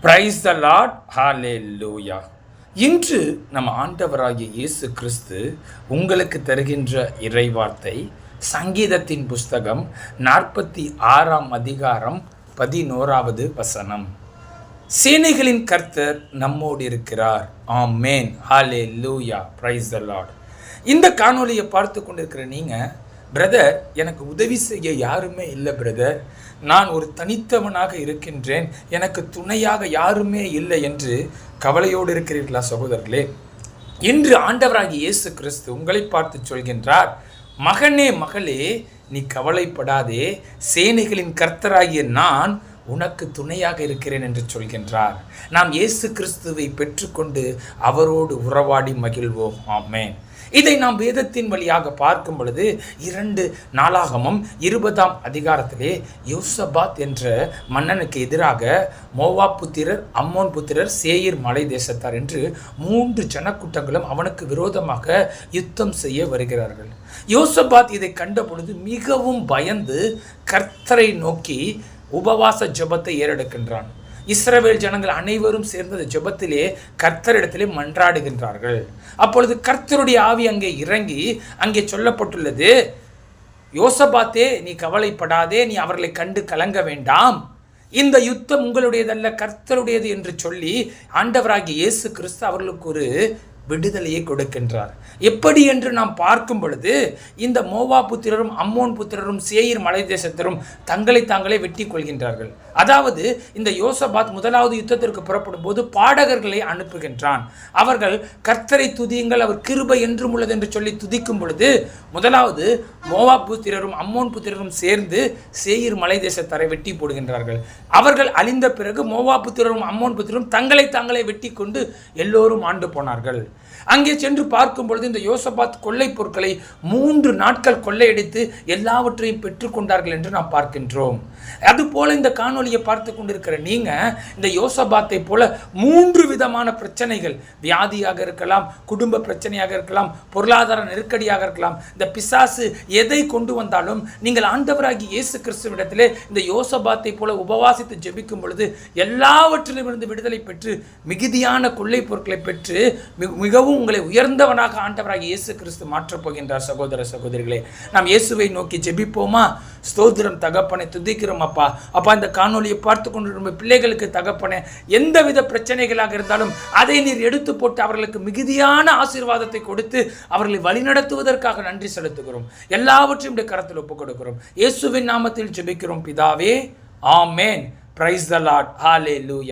Praise the Lord, ஹalleluya. இன்று நம்ம ஆண்டவராகிய இயேசு கிறிஸ்து உங்களுக்கு தருகின்ற இறைவார்த்தை சங்கீதத்தின் புஸ்தகம் 46ஆம் அதிகாரம் 11வது வசனம். சேனைகளின் கர்த்தர் நம்மோடு இருக்கிறார். ஆமென், ஹalleluya, பிரைஸ் த லார்ட். இந்த காணொலியை பார்த்து கொண்டிருக்கிற நீங்கள், பிரதர், எனக்கு உதவி செய்ய யாருமே இல்லை பிரதர், நான் ஒரு தனித்தவனாக இருக்கின்றேன், எனக்கு துணையாக யாருமே இல்லை என்று கவலையோடு இருக்கிறீர்களா சகோதரர்களே? இன்று ஆண்டவராகிய இயேசு கிறிஸ்து உங்களை பார்த்து சொல்கின்றார், மகனே மகளே, நீ கவலைப்படாதே, சேனைகளின் கர்த்தராகிய நான் உனக்கு துணையாக இருக்கிறேன் என்று சொல்கின்றார். நாம் இயேசு கிறிஸ்துவை பெற்றுக்கொண்டு அவரோடு உறவாடி மகிழ்வோம். ஆமென். இதை நாம் வேதத்தின் வழியாக பார்க்கும் பொழுது 2 நாளாகமம் 20ஆம் அதிகாரத்திலே யோசபாத் என்ற மன்னனுக்கு எதிராக மோவாப் புத்திரர், அம்மோன் புத்திரர், சேயீர் மலை தேசத்தார் என்று 3 ஜனக்கூட்டங்களும் அவனுக்கு விரோதமாக யுத்தம் செய்ய வருகிறார்கள். யோசபாத் இதை கண்ட பொழுது மிகவும் பயந்து கர்த்தரை நோக்கி உபவாச ஜெபத்தை ஏறெடுக்கின்றான். இஸ்ரவேல் ஜனங்கள் அனைவரும் சேர்ந்த ஜெபத்திலே கர்த்தரிடத்திலே மன்றாடுகின்றார்கள். அப்பொழுது கர்த்தருடைய ஆவி அங்கே இறங்கி அங்கே சொல்லப்பட்டுள்ளது, யோசபாத்தே, நீ கவலைப்படாதே, நீ அவர்களை கண்டு கலங்க வேண்டாம், இந்த யுத்தம் உங்களுடையதல்ல, கர்த்தருடையது என்று சொல்லி ஆண்டவராகிய இயேசு கிறிஸ்து அவர்களுக்கு ஒரு விடுதலையை கொடுக்கின்றார். எப்படி என்று நாம் பார்க்கும் பொழுது, இந்த மோவாப் புத்திரரும் அம்மோன் புத்திரரும் சேயீர் மலை தேசத்திலும் தங்களை தாங்களே வெட்டி கொள்கின்றார்கள். அதாவது இந்த யோசபாத் முதலாவது யுத்தத்திற்கு புறப்படும் போது பாடகர்களை அனுப்புகின்றான். அவர்கள் கர்த்தரை துதியுங்கள், அவர் கிருபை என்றும் உள்ளது என்று சொல்லி துதிக்கும் பொழுது, முதலாவது மோவாப் புத்திரரும் அம்மோன் புத்திரரும் சேர்ந்து சேயீர் மலை தேசத்தாரை வெட்டி போடுகின்றார்கள். அவர்கள் அழிந்த பிறகு மோவாப் புத்திரரும் அம்மோன் புத்திரரும் தங்களை தாங்களே வெட்டி கொண்டு எல்லோரும் ஆண்டு போனார்கள். அங்கே சென்று பார்க்கும் பொழுது இந்த யோசபாத் கொள்ளை பொருட்களை 3 நாட்கள் கொள்ளையடித்து எல்லாவற்றையும் பெற்றுக்கொண்டார்கள் என்று நாம் பார்க்கின்றோம். அதுபோல இந்த காணொலியை பார்த்து கொண்டிருக்கிற நீங்க, இந்த யோசபாத்தை போல 3 விதமான பிரச்சனைகள், வியாதியாக இருக்கலாம், குடும்ப பிரச்சனையாக இருக்கலாம், பொருளாதார நெருக்கடியாக இருக்கலாம், இந்த பிசாசு எதை கொண்டு வந்தாலும் நீங்கள் ஆண்டவராகிய இயேசு கிறிஸ்துவிடத்திலே இந்த யோசபாத்தை போல உபவாசித்து ஜெபிக்கும் பொழுது எல்லாவற்றிலும் இருந்து விடுதலை பெற்று மிகுதியான கொள்ளை பொருட்களை பெற்று மிகவும் உங்களை உயர்ந்தவனாக ஆண்டவராகிய இயேசு கிறிஸ்து மாற்றப் போகின்றார். சகோதர சகோதரிகளே, நாம் இயேசுவை நோக்கி ஜெபிப்போமா? ஸ்தோத்திரம் தகப்பனே, துதிக்கிறோம் அப்பா. அப்பா, இந்த காணொலியை பார்த்து கொண்டிருக்கிற பிள்ளைகளுக்கு தகப்பனே, எந்தவித பிரச்சனைகளாக இருந்தாலும் அதை நீர் எடுத்து போட்டு அவர்களுக்கு மிகுதியான ஆசீர்வாதத்தை கொடுத்து அவர்களை வழிநடத்துவதற்காக நன்றி செலுத்துகிறோம். எல்லாவற்றையும் கரத்தில் ஒப்புக் கொடுக்கிறோம். இயேசுவின் நாமத்தில் ஜெபிக்கிறோம் பிதாவே, ஆமென். Praise the Lord, hallelujah.